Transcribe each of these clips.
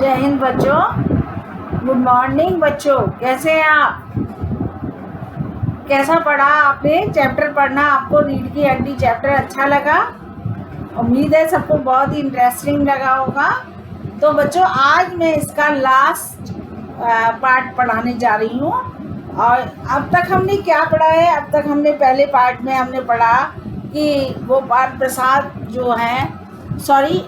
जय हिंद बच्चों, good morning बच्चों। कैसे हैं आप? कैसा पढ़ा आपने? चैप्टर पढ़ना आपको रीढ़ की हड्डी चैप्टर अच्छा लगा? उम्मीद है सबको बहुत ही इंटरेस्टिंग लगा होगा। तो बच्चों आज मैं इसका लास्ट पार्ट पढ़ाने जा रही हूँ। और अब तक हमने क्या पढ़ा है? अब तक हमने पहले पार्ट में हमने पढ़ा कि गोपाल प्रसाद जो हैं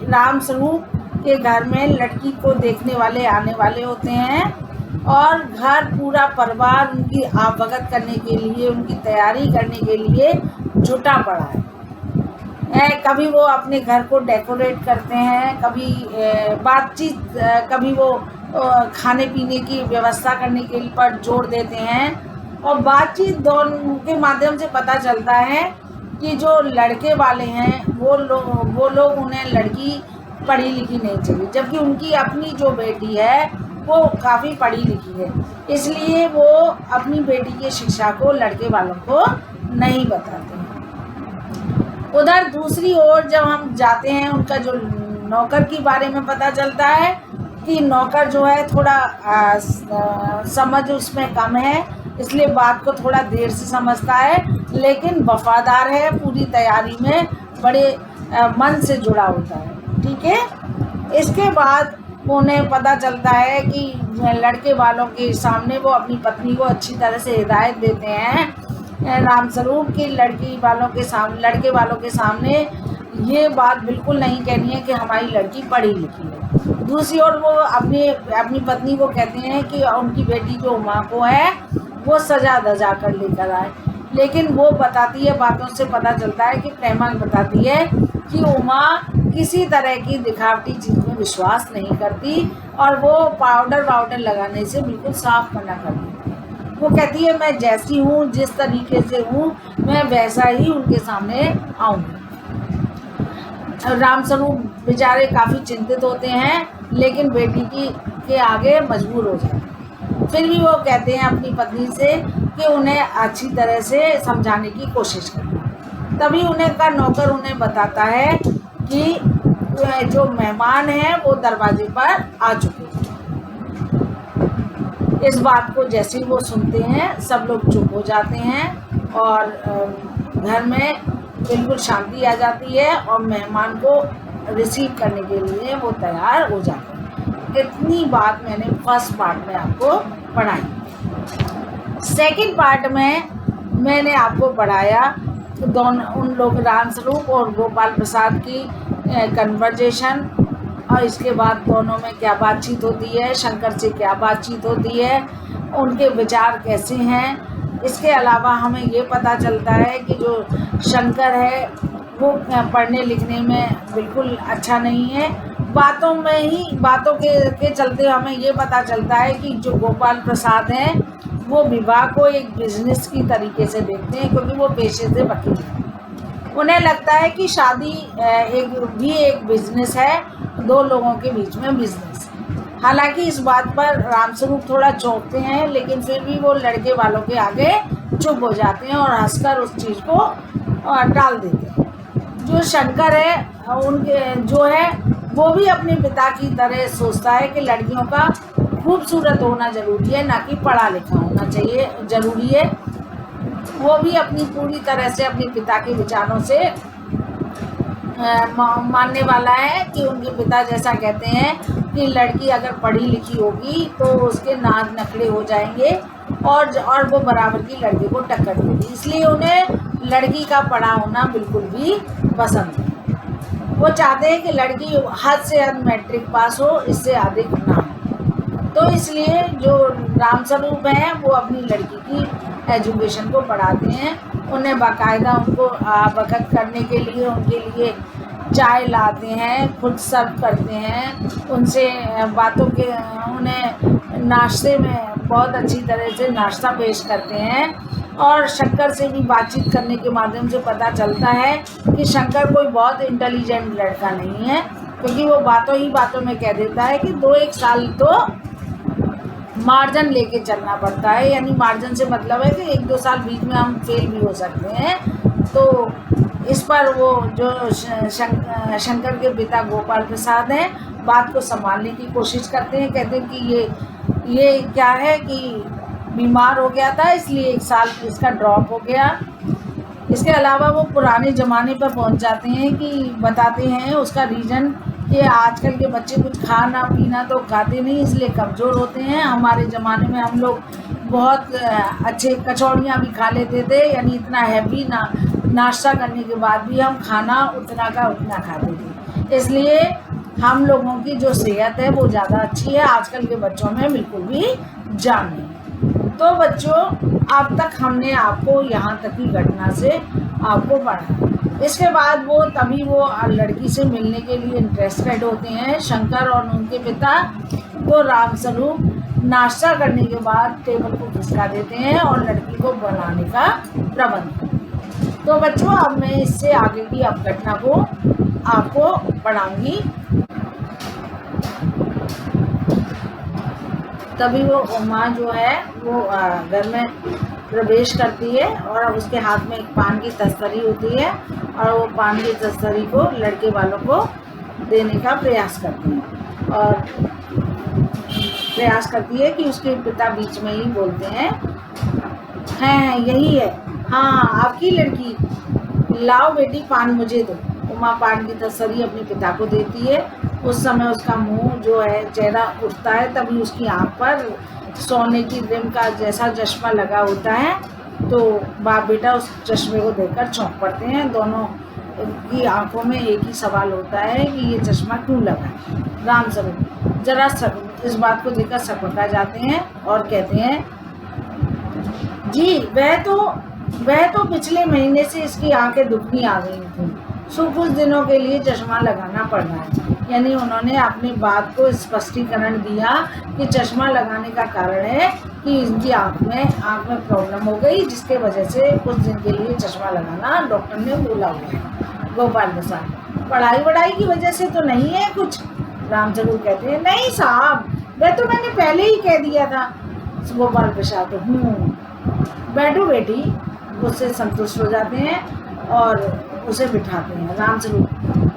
राम स्वरूप के घर में लड़की को देखने वाले आने वाले होते हैं और घर पूरा परिवार उनकी आवभगत करने के लिए, उनकी तैयारी करने के लिए जुटा पड़ा है। कभी वो अपने घर को डेकोरेट करते हैं, कभी बातचीत, कभी वो खाने पीने की व्यवस्था करने के लिए पर जोर देते हैं। और बातचीत दोनों के माध्यम से पता चलता है कि जो लड़के वाले हैं वो लोग उन्हें लड़की पढ़ी लिखी नहीं चाहिए, जबकि उनकी अपनी जो बेटी है वो काफ़ी पढ़ी लिखी है, इसलिए वो अपनी बेटी की शिक्षा को लड़के वालों को नहीं बताते हैं। उधर दूसरी ओर जब हम जाते हैं, उनका जो नौकर के बारे में पता चलता है कि नौकर जो है थोड़ा समझ उसमें कम है, इसलिए बात को थोड़ा देर से समझता है, लेकिन वफादार है, पूरी तैयारी में बड़े मन से जुड़ा होता है। ठीक है। इसके बाद उन्हें पता चलता है कि लड़के वालों के सामने वो अपनी पत्नी को अच्छी तरह से हिदायत देते हैं रामस्वरूप की लड़के वालों के सामने ये बात बिल्कुल नहीं कहनी है कि हमारी लड़की पढ़ी लिखी है। दूसरी ओर वो अपनी पत्नी को कहते हैं कि उनकी बेटी जो उमा को है वो सजा धजा कर लेकर आए, लेकिन वो बताती है, बातों से पता चलता है कि प्रेमा बताती है कि उमा किसी तरह की दिखावटी चीज़ में विश्वास नहीं करती और वो पाउडर लगाने से बिल्कुल साफ मना कर देती है। वो कहती है मैं जैसी हूँ, जिस तरीके से हूँ, मैं वैसा ही उनके सामने आऊँगी। रामस्वरूप बेचारे काफ़ी चिंतित होते हैं, लेकिन बेटी के आगे मजबूर हो जाते हैं। फिर भी वो कहते हैं अपनी पत्नी से कि उन्हें अच्छी तरह से समझाने की कोशिश करें। तभी उन्हें नौकर उन्हें बताता है कि जो मेहमान हैं वो दरवाजे पर आ चुके हैं। इस बात को जैसे ही वो सुनते हैं सब लोग चुप हो जाते हैं और घर में बिल्कुल शांति आ जाती है और मेहमान को रिसीव करने के लिए वो तैयार हो जाते हैं। इतनी बात मैंने फर्स्ट पार्ट में आपको पढ़ाई। सेकंड पार्ट में मैंने आपको पढ़ाया दोनों उन लोग रामस्वरूप और गोपाल प्रसाद की कन्वर्जेशन, और इसके बाद दोनों में क्या बातचीत होती है, शंकर से क्या बातचीत होती है, उनके विचार कैसे हैं। इसके अलावा हमें ये पता चलता है कि जो शंकर है वो पढ़ने लिखने में बिल्कुल अच्छा नहीं है। बातों के चलते हमें ये पता चलता है कि जो गोपाल प्रसाद हैं वो विवाह को एक बिजनेस की तरीके से देखते हैं, क्योंकि वो पेशे से वकील हैं। उन्हें लगता है कि शादी एक बिजनेस है, दो लोगों के बीच में बिजनेस। हालांकि इस बात पर रामस्वरूप थोड़ा चौंकते हैं, लेकिन फिर भी वो लड़के वालों के आगे चुप हो जाते हैं और हंसकर उस चीज़ को टाल देते हैं। जो शंकर है वो भी अपने पिता की तरह सोचता है कि लड़कियों का खूबसूरत होना ज़रूरी है, ना कि पढ़ा लिखा होना चाहिए ज़रूरी है। वो भी अपनी पूरी तरह से अपने पिता के विचारों से मानने वाला है कि उनके पिता जैसा कहते हैं कि लड़की अगर पढ़ी लिखी होगी तो उसके नाज नखड़े हो जाएंगे और वो बराबर की लड़की को टक्कर देगी, इसलिए उन्हें लड़की का पढ़ा होना बिल्कुल भी पसंद है। वो चाहते हैं कि लड़की हद से हद मैट्रिक पास हो, इससे अधिक ना हो। तो इसलिए जो रामस्वरूप हैं वो अपनी लड़की की एजुकेशन को पढ़ाते हैं। उन्हें बाकायदा उनको आवभगत करने के लिए उनके लिए चाय लाते हैं, खुद सर्व करते हैं, उनसे उन्हें नाश्ते में बहुत अच्छी तरह से नाश्ता पेश करते हैं। और शंकर से भी बातचीत करने के माध्यम से पता चलता है कि शंकर कोई बहुत इंटेलिजेंट लड़का नहीं है, क्योंकि वो बातों में कह देता है कि 2-1 साल तो मार्जिन लेके चलना पड़ता है। यानी मार्जिन से मतलब है कि 1-2 साल बीच में हम फेल भी हो सकते हैं। तो इस पर वो जो शंकर के पिता गोपाल प्रसाद हैं बात को संभालने की कोशिश करते हैं। कहते हैं कि ये क्या है कि बीमार हो गया था इसलिए 1 साल इसका ड्रॉप हो गया। इसके अलावा वो पुराने ज़माने पर पहुंच जाते हैं कि बताते हैं उसका रीज़न कि आजकल के बच्चे कुछ खाना पीना तो खाते नहीं इसलिए कमज़ोर होते हैं। हमारे ज़माने में हम लोग बहुत अच्छे कचौड़ियाँ भी खा लेते थे, यानी इतना हैवी नाश्ता करने के बाद भी हम खाना उतना का उतना खाते थे, इसलिए हम लोगों की जो सेहत है वो ज़्यादा अच्छी है। आजकल के बच्चों में बिल्कुल भी जान नहीं। तो बच्चों अब तक हमने आपको यहाँ तक की घटना से आपको पढ़ा। इसके बाद वो लड़की से मिलने के लिए इंटरेस्टेड होते हैं। शंकर और उनके पिता को रामस्वरूप नाश्ता करने के बाद टेबल को खिसका देते हैं और लड़की को बुलाने का प्रबंध। तो बच्चों अब मैं इससे आगे की अब घटना को आपको पढ़ाऊंगी। तभी वो उमा जो है वो घर में प्रवेश करती है और उसके हाथ में एक पान की तस्तरी होती है और वो पान की तस्तरी को लड़के वालों को देने का प्रयास करती है और प्रयास करती है कि उसके पिता बीच में ही बोलते हैं यही है, हाँ आपकी लड़की, लाओ बेटी पान मुझे दो। उमा पान की तस्तरी अपने पिता को देती है। उस समय उसका मुंह जो है चेहरा उठता है, तभी उसकी आंख पर सोने की रिम का जैसा चश्मा लगा होता है। तो बाप बेटा उस चश्मे को देखकर चौंक पड़ते हैं। दोनों की आंखों में एक ही सवाल होता है कि ये चश्मा क्यों लगा है। रामस्वरूप जरा इस बात को देखकर सकपका जाते हैं और कहते हैं जी वह तो पिछले महीने से इसकी आंखें दुखनी आ गई थी, सो कुछ दिनों के लिए चश्मा लगाना पड़ रहा है। यानी उन्होंने अपनी बात को स्पष्टीकरण दिया कि चश्मा लगाने का कारण है कि इनकी आंख में प्रॉब्लम हो गई, जिसके वजह से कुछ दिन के लिए चश्मा लगाना डॉक्टर ने बोला हुआ है। गोपाल प्रसाद पढ़ाई वढ़ाई की वजह से तो नहीं है कुछ? रामस्वरूप कहते हैं नहीं साहब, वह तो मैंने पहले ही कह दिया था। गोपाल प्रसाद बैठो बेटी, उससे संतुष्ट हो जाते हैं और उसे बिठाते हैं। रामस्वरूप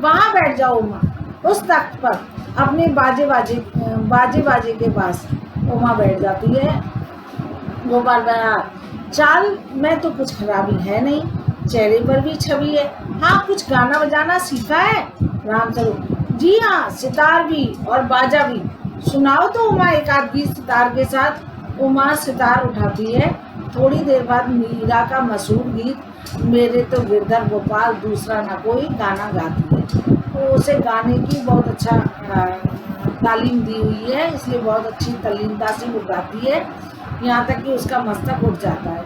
वहाँ बैठ जाओ उमा, उस तख्त पर अपने बाजे के पास। उमा बैठ जाती है। गोपाल प्रसाद चाल में तो कुछ खराबी है नहीं, चेहरे पर भी छवि है। हाँ कुछ गाना बजाना सीखा है? रामस्वरूप जी हाँ, सितार भी और बाजा भी। सुनाओ तो उमा एक आध गीत सितार के साथ। उमा सितार उठाती है। थोड़ी देर बाद मीरा का मशहूर गीत मेरे तो गिरधर गोपाल दूसरा न कोई गाना गाती है। तो उसे गाने की बहुत अच्छा तालीम दी हुई है, इसलिए बहुत अच्छी तल्लीनता से वो गाती है, यहाँ तक कि उसका मस्तक उठ जाता है।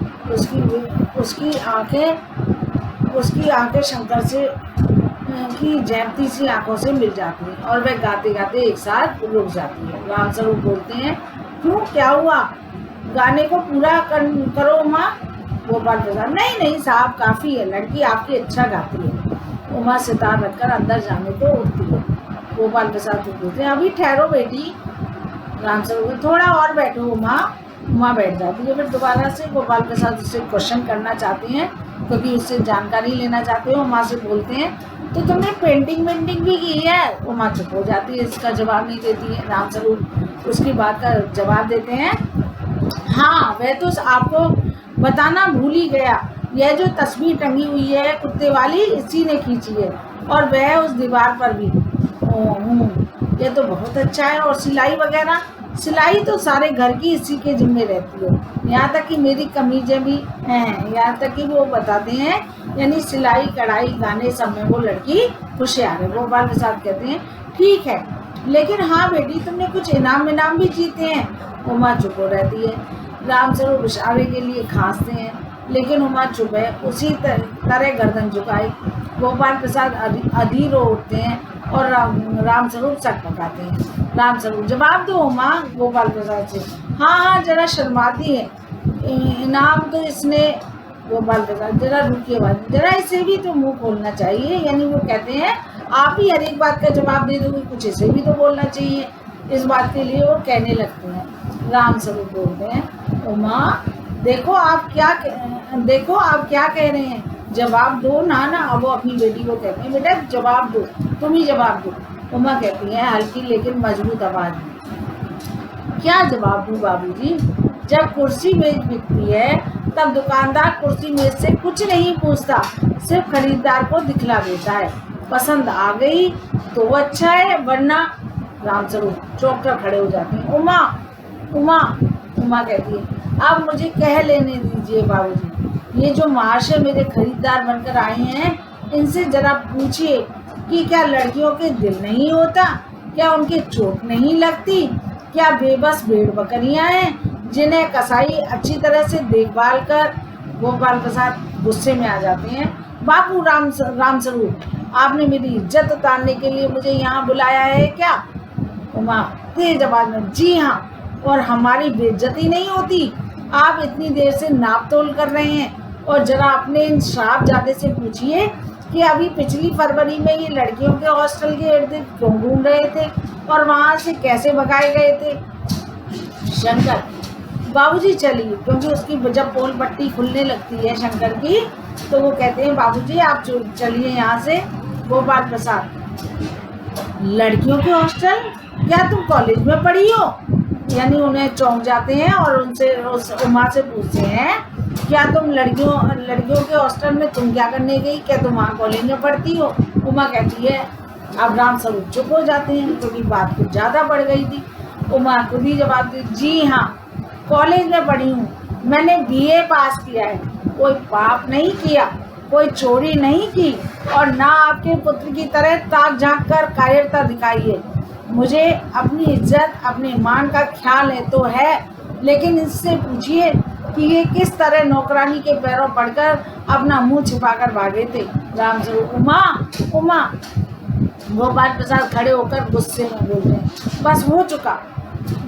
उसकी आंखें शंकर से की जैमती सी आंखों से मिल जाती हैं और वह गाते गाते एक साथ रुक जाती है। रामस्वरूप बोलते हैं क्यों, क्या हुआ? गाने को पूरा करो उमा। गोपाल प्रसाद नहीं साहब काफ़ी है, लड़की आपकी अच्छा गाती है। उमा सितार रखकर अंदर जाने को उठती है। गोपाल प्रसाद को बोलते हैं अभी ठहरो बेटी। रामस्वरूप थोड़ा और बैठो उमा। उमा बैठ जाती है। फिर दोबारा से गोपाल प्रसाद उससे क्वेश्चन करना चाहते हैं क्योंकि उससे जानकारी लेना चाहते हैं। उमा से बोलते हैं तो तुमने पेंटिंग भी की है? उमा चुप हो जाती है, इसका जवाब नहीं देती है। रामस्वरूप उसकी बात का जवाब देते हैं हाँ वह तो आपको बताना भूल ही गया, यह जो तस्वीर टंगी हुई है कुत्ते वाली इसी ने खींची है और वह उस दीवार पर भी। यह तो बहुत अच्छा है। और सिलाई वगैरह? सिलाई तो सारे घर की इसी के जिम्मे रहती है, यहाँ तक कि मेरी कमीजें भी हैं, यहाँ तक कि वो बताते हैं यानी सिलाई कढ़ाई गाने सब में वो लड़की होशियार है। गोपाल प्रसाद कहते हैं ठीक है, लेकिन हाँ बेटी तुमने कुछ इनाम भी जीते हैं। उमा चुप हो रहती है। रामस्वरूप इशारे के लिए खांसते हैं, लेकिन उमा चुप है, उसी तरह गर्दन झुकाए। गोपाल प्रसाद अधीर हो उठते हैं और रामस्वरूप सट पकाते हैं। रामस्वरूप जवाब दो उमा गोपाल प्रसाद से। हाँ जरा शर्माती है, इनाम तो इसने। गोपाल प्रसाद जरा रुकिए बात, जरा इसे भी तो मुंह खोलना चाहिए। यानी वो कहते हैं आप ही हर एक बात का जवाब दे दोगे, कुछ इसे भी तो बोलना चाहिए। इस बात के लिए वो कहने लगते हैं। रामस्वरूप बोलते हैं उमा देखो आप क्या कह रहे हैं, जवाब दो ना। अब वो अपनी बेटी को कहते हैं बेटा जवाब दो, तुम ही जवाब दो। उमा कहती है हल्की लेकिन मजबूत आवाज में, क्या जवाब दूँ बाबूजी? जब कुर्सी मेज बिकती है तब दुकानदार कुर्सी मेज से कुछ नहीं पूछता, सिर्फ खरीदार को दिखला देता है। पसंद आ गई तो अच्छा है, वरना। रामस्वरूप चौंक कर खड़े हो जाते हैं। उमा उमा उमा कहती है अब मुझे कह लेने दीजिए बाबूजी, ये जो महाशय मेरे खरीदार बनकर आए हैं, इनसे जरा पूछिए कि क्या लड़कियों के दिल नहीं होता, क्या उनके चोट नहीं लगती, क्या बेबस भेड़ बकरियां हैं जिन्हें कसाई अच्छी तरह से देखभाल कर। गोपाल प्रसाद गुस्से में आ जाते हैं। बापू रामस्वरूप, आपने मेरी इज्जत उतारने के लिए मुझे यहाँ बुलाया है क्या? उमा तेज आवाज में, जी हाँ, और हमारी बेइज्जती नहीं होती? आप इतनी देर से नाप तोल कर रहे हैं, और जरा अपने इन साहबजादे से पूछिए कि अभी पिछली फरवरी में ये लड़कियों के हॉस्टल के इर्द गिर्द क्यों घूम रहे थे और वहाँ से कैसे भगाए गए थे। शंकर, बाबूजी चलिए, क्योंकि उसकी जब पोल पट्टी खुलने लगती है शंकर की, तो वो कहते हैं बाबूजी आप चलिए यहाँ से। गोपाल प्रसाद, लड़कियों के हॉस्टल? क्या तुम कॉलेज में पढ़ी हो? यानी उन्हें चौंक जाते हैं और उनसे उस उमा से पूछते हैं क्या तुम लड़कियों के हॉस्टल में तुम क्या करने गई, क्या तुम वहाँ कॉलेज में पढ़ती हो? उमा कहती है। अब रामस्वरूप चुप हो जाते हैं क्योंकि बात कुछ ज़्यादा बढ़ गई थी। उमा खुद ही जवाब दी, जी हाँ, कॉलेज में पढ़ी हूँ, मैंने BA पास किया है, कोई पाप नहीं किया, कोई चोरी नहीं की, और ना आपके पुत्र की तरह ताक झांक कर कायरता दिखाई है। मुझे अपनी इज्जत अपने मान का ख्याल है तो है, लेकिन इससे पूछिए कि ये किस तरह नौकरानी के पैरों पड़कर अपना मुंह छिपाकर भागे थे। रामस्वरूप, उमा। गोपाल प्रसाद खड़े होकर गुस्से में बोल रहे हैं, बस हो चुका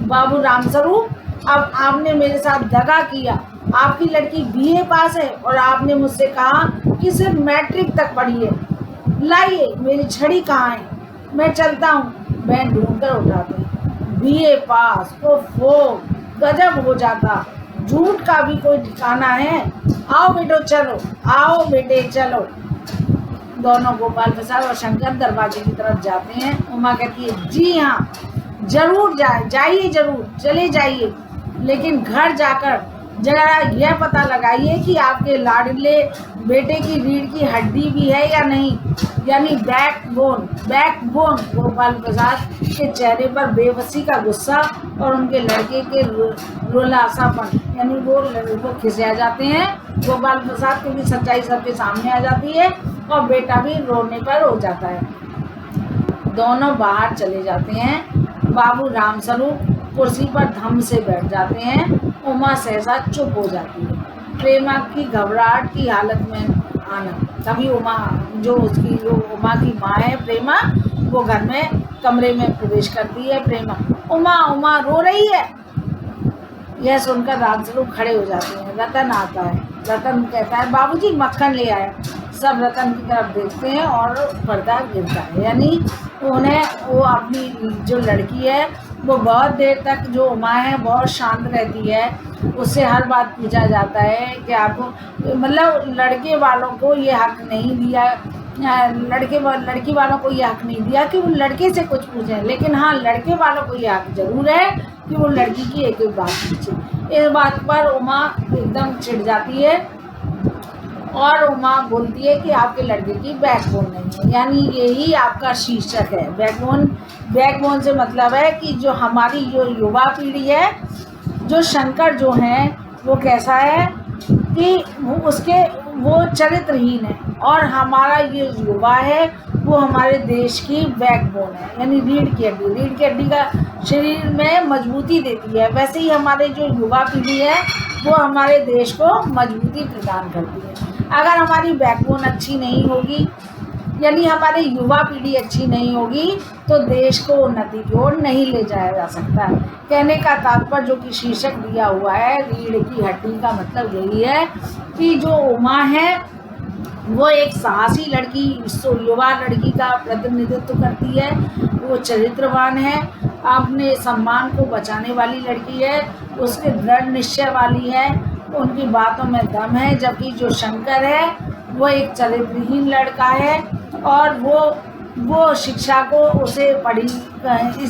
बाबू रामस्वरूप, अब आपने मेरे साथ दगा किया। आपकी लड़की BA पास है और आपने मुझसे कहा कि सिर्फ मैट्रिक तक पढ़ी है। लाइए मेरी छड़ी कहाँ है, मैं चलता हूँ। बहन ढूंढ कर उठाते हैं। BA पास, ओफो, गजब हो जाता, झूठ का भी कोई ठिकाना है। आओ बेटे चलो। दोनों गोपाल प्रसाद और शंकर दरवाजे की तरफ जाते हैं। उमा कहती है, जी हाँ, जरूर जाइए जरूर, चले जाइए, लेकिन घर जाकर जरा यह पता लगाइए कि आपके लाडले बेटे की रीढ़ की हड्डी भी है या नहीं, यानी बैकबोन। गोपाल प्रसाद के चेहरे पर बेबसी का गुस्सा और उनके लड़के के रुलासापन, यानी वो खिसिया जाते हैं। गोपाल प्रसाद की भी सच्चाई सबके सामने आ जाती है और बेटा भी रोने पर हो जाता है। दोनों बाहर चले जाते हैं। बाबू रामस्वरूप कुर्सी पर धम से बैठ जाते हैं। उमा सहसा चुप हो जाती है। प्रेमा की घबराहट की हालत में आना, तभी उमा जो उमा की माँ है प्रेमा, वो घर में कमरे में प्रवेश करती है। प्रेमा, उमा रो रही है। यह सुनकर रामस्वरूप खड़े हो जाते हैं। रतन आता है। रतन कहता है, बाबूजी मक्खन ले आया। सब रतन की तरफ देखते हैं और पर्दा गिरता है, यानी वो अपनी जो लड़की है वो बहुत देर तक, जो उमा है बहुत शांत रहती है, उससे हर बात पूछा जाता है कि आपको, मतलब लड़के वालों को ये हक नहीं दिया, लड़की वालों को ये हक नहीं दिया कि वो लड़के से कुछ पूछें, लेकिन हाँ लड़के वालों को ये हक जरूर है कि वो लड़की की एक एक बात पूछे। इस बात पर उमा एकदम चिढ़ जाती है और उमा बोलती है कि आपके लड़के की बैकबोन नहीं है, यानी यही आपका शीर्षक है। बैकबोन से मतलब है कि जो हमारी जो युवा पीढ़ी है, जो शंकर जो हैं वो कैसा है कि वो चरित्रहीन है, और हमारा ये युवा है वो हमारे देश की बैकबोन है, यानी रीढ़ की हड्डी का शरीर में मजबूती देती है। वैसे ही हमारे जो युवा पीढ़ी है वो हमारे देश को मजबूती प्रदान करती है। अगर हमारी बैकबोन अच्छी नहीं होगी, यानी हमारी युवा पीढ़ी अच्छी नहीं होगी, तो देश को उन्नति की ओर नहीं ले जाया जा सकता। कहने का तात्पर्य जो कि शीर्षक दिया हुआ है रीढ़ की हड्डी का मतलब यही है कि जो उमा है वो एक साहसी लड़की, युवा लड़की का प्रतिनिधित्व करती है। वो चरित्रवान है, अपने सम्मान को बचाने वाली लड़की है, उसके दृढ़ निश्चय वाली है, उनकी बातों में दम है। जबकि जो शंकर है वो एक चरित्रहीन लड़का है और वो शिक्षा को उसे पढ़ी,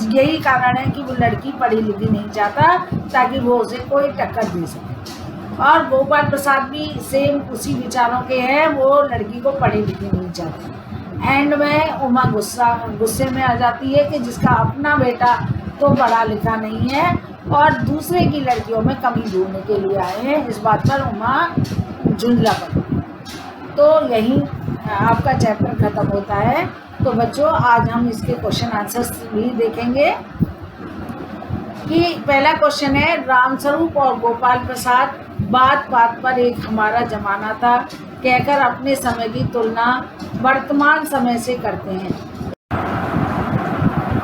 यही कारण है कि वो लड़की पढ़ी लिखी नहीं चाहता ताकि वो उसे कोई टक्कर दे सके। और गोपाल प्रसाद भी सेम उसी विचारों के हैं, वो लड़की को पढ़ी लिखी नहीं चाहती। एंड में उमा गुस्से में आ जाती है कि जिसका अपना बेटा तो पढ़ा लिखा नहीं है और दूसरे की लड़कियों में कमी ढूंढने के लिए आए हैं, इस बात पर उमा झुंझला पड़ती है। तो यही आपका चैप्टर ख़त्म होता है। तो बच्चों आज हम इसके क्वेश्चन आंसर्स भी देखेंगे कि पहला क्वेश्चन है, रामस्वरूप और गोपाल प्रसाद बात बात पर एक हमारा जमाना था कहकर अपने समय की तुलना वर्तमान समय से करते हैं।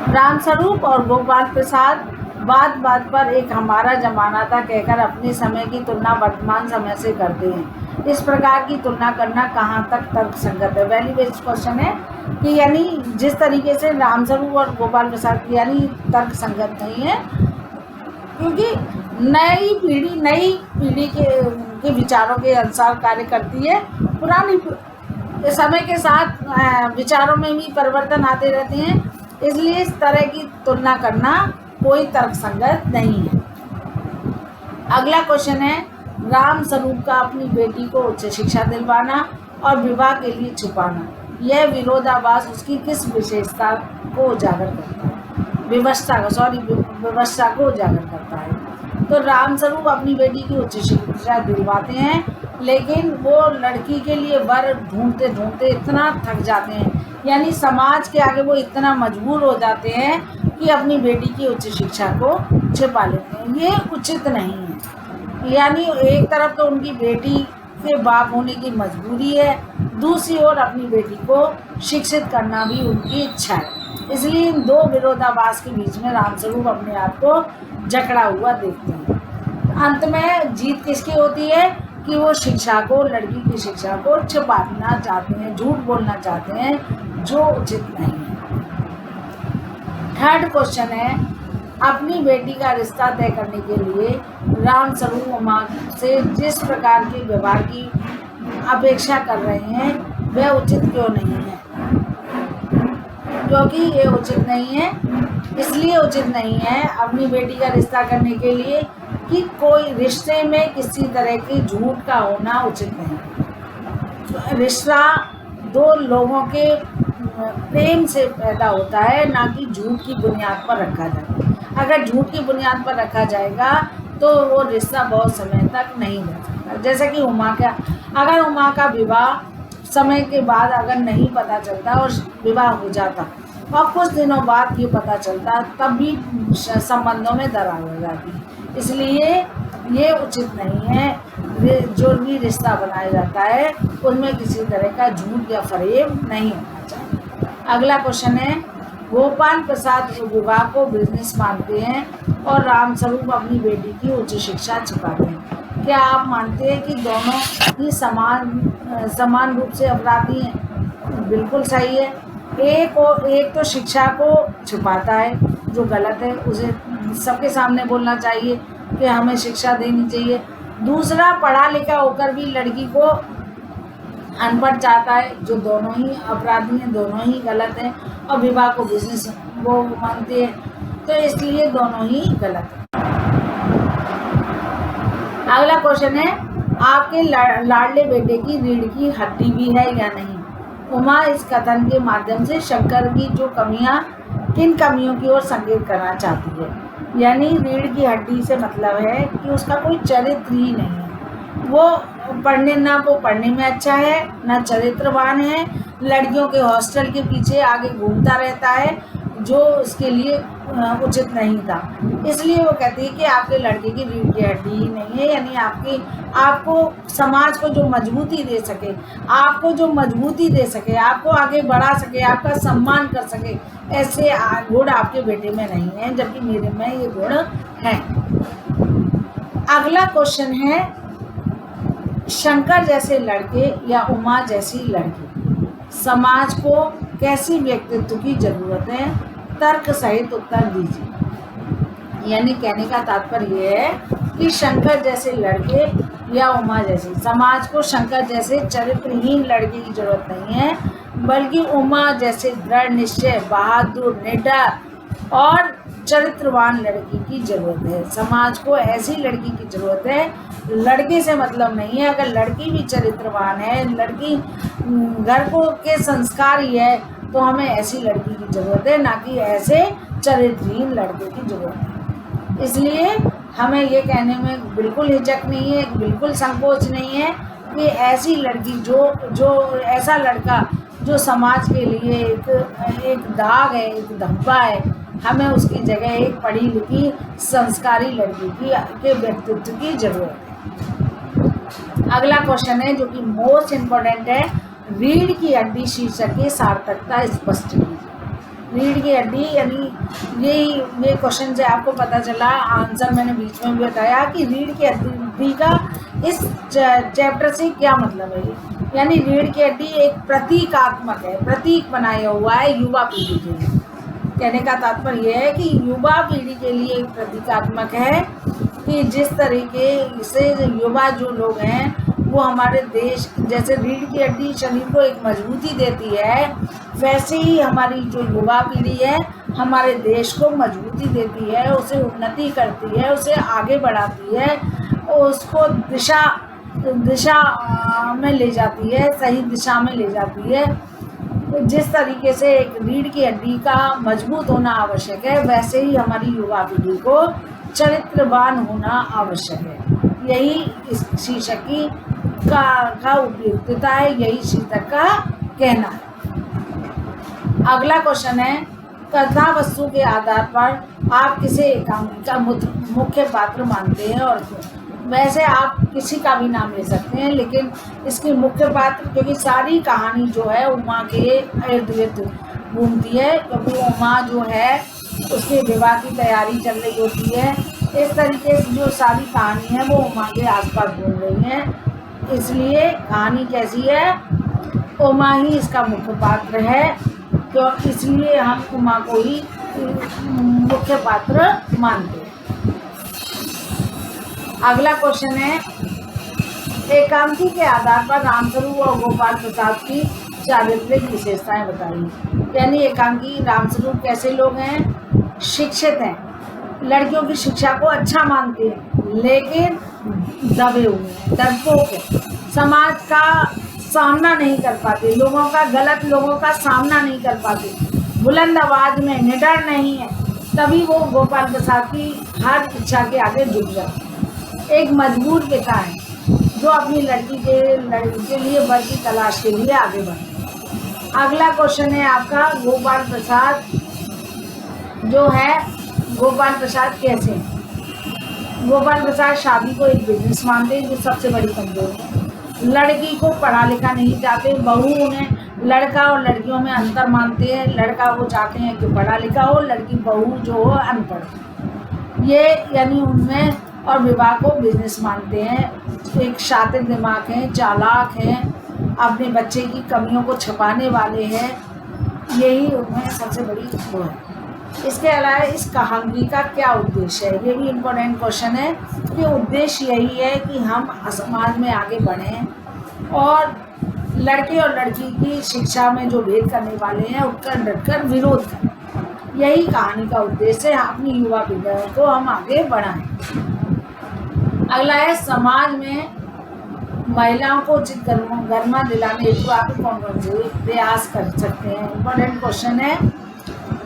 रामस्वरूप और गोपाल प्रसाद बात बात पर एक हमारा जमाना था कहकर अपने समय की तुलना वर्तमान समय से करते हैं। इस प्रकार की तुलना करना कहाँ तक तर्कसंगत है? वैल्यू बेस्ड क्वेश्चन है कि यानी जिस तरीके से रामस्वरूप और गोपाल प्रसाद की यानी तर्कसंगत नहीं है, क्योंकि नई पीढ़ी के विचारों के अनुसार कार्य करती है। पुरानी समय के साथ विचारों में भी परिवर्तन आते रहते हैं, इसलिए इस तरह की तुलना करना कोई तर्कसंगत नहीं है। अगला क्वेश्चन है, रामस्वरूप का अपनी बेटी को उच्च शिक्षा दिलवाना और विवाह के लिए छुपाना, यह विरोधाभास उसकी किस विशेषता को उजागर करता है? व्यवस्था को उजागर करता है। तो रामस्वरूप अपनी बेटी की उच्च शिक्षा दिलवाते हैं, लेकिन वो लड़की के लिए वर ढूंढते ढूंढते इतना थक जाते हैं, यानी समाज के आगे वो इतना मजबूर हो जाते हैं कि अपनी बेटी की उच्च शिक्षा को छिपा लेते हैं। ये उचित नहीं है। यानी एक तरफ तो उनकी बेटी के बाप होने की मजबूरी है, दूसरी ओर अपनी बेटी को शिक्षित करना भी उनकी इच्छा है। इसलिए इन दो विरोधाभास के बीच में रामस्वरूप अपने आप को जकड़ा हुआ देखते हैं। अंत में जीत किसकी होती है कि वो लड़की की शिक्षा को छिपाना चाहते हैं, झूठ बोलना चाहते हैं, जो उचित नहीं है। थर्ड क्वेश्चन है, अपनी बेटी का रिश्ता तय करने के लिए रामस्वरूप उमा से जिस प्रकार के व्यवहार की अपेक्षा कर रहे हैं वह उचित क्यों नहीं है? क्योंकि ये उचित नहीं है, इसलिए उचित नहीं है अपनी बेटी का रिश्ता करने के लिए कि कोई रिश्ते में किसी तरह के झूठ का होना उचित नहीं। रिश्ता दो लोगों के प्रेम से पैदा होता है, ना कि झूठ की बुनियाद पर रखा जाए। अगर झूठ की बुनियाद पर रखा जाएगा तो वो रिश्ता बहुत समय तक नहीं रह सकता। जैसे कि अगर उमा का विवाह समय के बाद अगर नहीं पता चलता और विवाह हो जाता और कुछ दिनों बाद ये पता चलता, तब भी संबंधों में दरार हो जाती। इसलिए ये उचित नहीं है। जो भी रिश्ता बनाया जाता है उनमें किसी तरह का झूठ या फरेब नहीं होना चाहिए। अगला क्वेश्चन है, गोपाल प्रसाद विवाह को बिजनेस मानते हैं और रामस्वरूप अपनी बेटी की उच्च शिक्षा छिपाते हैं। क्या आप मानते हैं कि दोनों ही समान रूप से अपराधी हैं? बिल्कुल सही है। एक तो शिक्षा को छिपाता है, जो गलत है, उसे सबके सामने बोलना चाहिए कि हमें शिक्षा देनी चाहिए। दूसरा, पढ़ा लिखा होकर भी लड़की को अनपढ़ चाहता है, जो दोनों ही अपराधी हैं, दोनों ही गलत हैं। और विवाह को बिजनेस वो मानते हैं, तो इसलिए दोनों ही गलत हैं। अगला क्वेश्चन है, आपके लाडले बेटे की रीढ़ की हड्डी भी है या नहीं? उमा इस कथन के माध्यम से शंकर की किन कमियों की ओर संकेत करना चाहती है? यानी रीढ़ की हड्डी से मतलब है कि उसका कोई चरित्र ही नहीं है। वो पढ़ने में अच्छा है, ना चरित्रवान है, लड़कियों के हॉस्टल के पीछे आगे घूमता रहता है, जो उसके लिए उचित नहीं था। इसलिए वो कहती है कि आपके लड़के की रीढ़ की हड्डी ही नहीं है। यानी आपको समाज को जो मजबूती दे सके, आपको आगे बढ़ा सके, आपका सम्मान कर सके, ऐसे गुण आपके बेटे में नहीं है, जबकि मेरे में ये गुण हैं। अगला क्वेश्चन है, शंकर जैसे लड़के या उमा जैसी लड़की समाज को कैसी व्यक्तित्व की जरूरत है? तर्क सहित उत्तर दीजिए। यानी कहने का तात्पर्य ये है कि शंकर जैसे लड़के या उमा जैसी। समाज को शंकर जैसे चरित्रहीन लड़के की जरूरत नहीं है, बल्कि उमा जैसे दृढ़ निश्चय, बहादुर, निडर और चरित्रवान लड़की की जरूरत है। समाज को ऐसी लड़की की जरूरत है, लड़के से मतलब नहीं है। अगर लड़की भी चरित्रवान है, लड़की घर को के संस्कारी है, तो हमें ऐसी लड़की की जरूरत है, ना कि ऐसे चरित्रहीन लड़के की जरूरत है। इसलिए हमें ये कहने में बिल्कुल हिचक नहीं है, बिल्कुल संकोच नहीं है कि ऐसी लड़की जो ऐसा लड़का जो समाज के लिए एक दाग है, एक धब्बा है, हमें उसकी जगह एक पढ़ी लिखी संस्कारी लड़की के व्यक्तित्व की जरूरत है। अगला क्वेश्चन है जो कि मोस्ट इम्पोर्टेंट है, रीढ़ की हड्डी शीर्षक की सार्थकता स्पष्ट कीजिए। रीढ़ की हड्डी यानी ये क्वेश्चन से आपको पता चला, आंसर मैंने बीच में भी बताया कि रीढ़ की हड्डी का इस चैप्टर से क्या मतलब है। यानी रीढ़ की हड्डी एक प्रतीकात्मक है, प्रतीक बनाया हुआ है युवा पीढ़ी के लिए। कहने का तात्पर्य यह है कि युवा पीढ़ी के लिए एक प्रतीकात्मक है कि जिस तरीके से युवा जो लोग हैं वो हमारे देश, जैसे रीढ़ की हड्डी शरीर को एक मजबूती देती है, वैसे ही हमारी जो युवा पीढ़ी है हमारे देश को मजबूती देती है, उसे उन्नति करती है, उसे आगे बढ़ाती है, उसको दिशा में ले जाती है, सही दिशा में ले जाती है। तो जिस तरीके से एक रीढ़ की हड्डी का मजबूत होना आवश्यक है, वैसे ही हमारी युवा पीढ़ी को चरित्रवान होना आवश्यक है। यही इस शीर्षक का उपयुक्तता है, यही शीर्षक का कहना है। अगला क्वेश्चन है, कथा वस्तु के आधार पर आप किसे एकांकी का मुख्य पात्र मानते हैं और क्यों? वैसे आप किसी का भी नाम ले सकते हैं, लेकिन इसकी मुख्य पात्र, क्योंकि सारी कहानी जो है उमा के इर्द गिर्द घूमती है, क्योंकि उमा जो है उसके विवाह की तैयारी चल रही होती है। इस तरीके से जो सारी कहानी है वो उमा के आसपास घूम रही है, इसलिए कहानी कैसी है, उमा ही इसका मुख्य पात्र है, तो इसलिए हम उमा को ही मुख्य पात्र मानते हैं। अगला क्वेश्चन है, एकांकी के आधार पर रामस्वरूप और गोपाल प्रसाद की चारित्रिक विशेषताएं बताइए। यानी एकांकी रामस्वरूप कैसे लोग हैं? शिक्षित हैं, लड़कियों की शिक्षा को अच्छा मानते हैं, लेकिन दबे हुए हैं, डरपोक हैं, समाज का सामना नहीं कर पाते, गलत लोगों का सामना नहीं कर पाते, बुलंद आवाज में निडर नहीं है, तभी वो गोपाल प्रसाद की हर इच्छा के आगे झुक जाते हैं। एक मजबूर पिता है जो अपनी लड़की के लिए वर की तलाश के लिए आगे बढ़े। अगला क्वेश्चन है आपका, गोपाल प्रसाद जो है, गोपाल प्रसाद कैसे हैं? गोपाल प्रसाद शादी को एक बिजनेस मानते हैं, जो सबसे बड़ी कमजोरी है। लड़की को पढ़ा लिखा नहीं चाहते, बहू उन्हें लड़का और लड़कियों में अंतर मानते हैं, लड़का वो चाहते हैं कि पढ़ा लिखा हो, लड़की बहू जो हो अनपढ़। ये यानी उनमें, और विवाह को बिजनेस मानते हैं। एक शातिर दिमाग हैं, चालाक हैं, अपने बच्चे की कमियों को छुपाने वाले हैं, यही उनमें सबसे बड़ी वो है। इसके अलावा इस कहानी का क्या उद्देश्य है, ये भी इम्पोर्टेंट क्वेश्चन है कि उद्देश्य यही है कि हम समाज में आगे बढ़ें और लड़के और लड़की की शिक्षा में जो भेद करने वाले हैं उनका डटकर विरोध करें। यही कहानी का उद्देश्य है, अपनी युवा पीढ़ी को हम आगे बढ़ाएं। अगला है, समाज में महिलाओं को उचित गरिमा दिलाने हेतु आप कौन कौन से प्रयास कर सकते हैं? इम्पोर्टेंट क्वेश्चन है।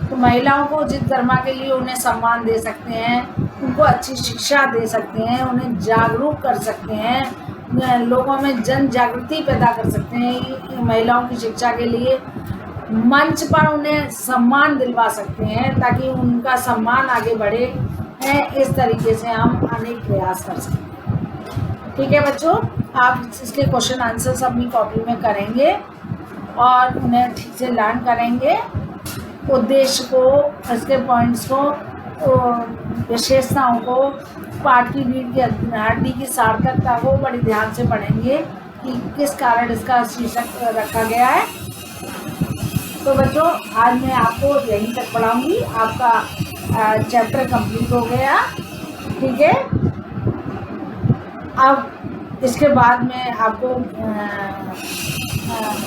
तो महिलाओं को उचित गरिमा के लिए उन्हें सम्मान दे सकते हैं, उनको अच्छी शिक्षा दे सकते हैं, उन्हें जागरूक कर सकते हैं, लोगों में जन जागृति पैदा कर सकते हैं। महिलाओं की शिक्षा के लिए मंच पर उन्हें सम्मान दिलवा सकते हैं ताकि उनका सम्मान आगे बढ़े। इस तरीके से हम अनेक प्रयास कर सकते हैं। ठीक है बच्चों, आप इसके क्वेश्चन आंसर्स अपनी कॉपी में करेंगे और उन्हें ठीक से लर्न करेंगे। उद्देश्य को, इसके पॉइंट्स को, विशेषताओं को, पाठ की रीढ़ की हड्डी की सार्थकता को बड़े ध्यान से पढ़ेंगे कि किस कारण इसका शीर्षक रखा गया है। तो बच्चों, आज मैं आपको यहीं तक पढ़ाऊंगी। आपका चैप्टर कंप्लीट हो गया। ठीक है, अब इसके बाद मैं आपको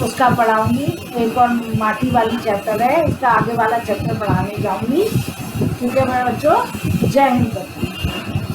उसका पढ़ाऊँगी, एक और माटी वाली चैप्टर है, इसका आगे वाला चैप्टर पढ़ाने जाऊँगी। ठीक है मेरे बच्चों, जय हिंद।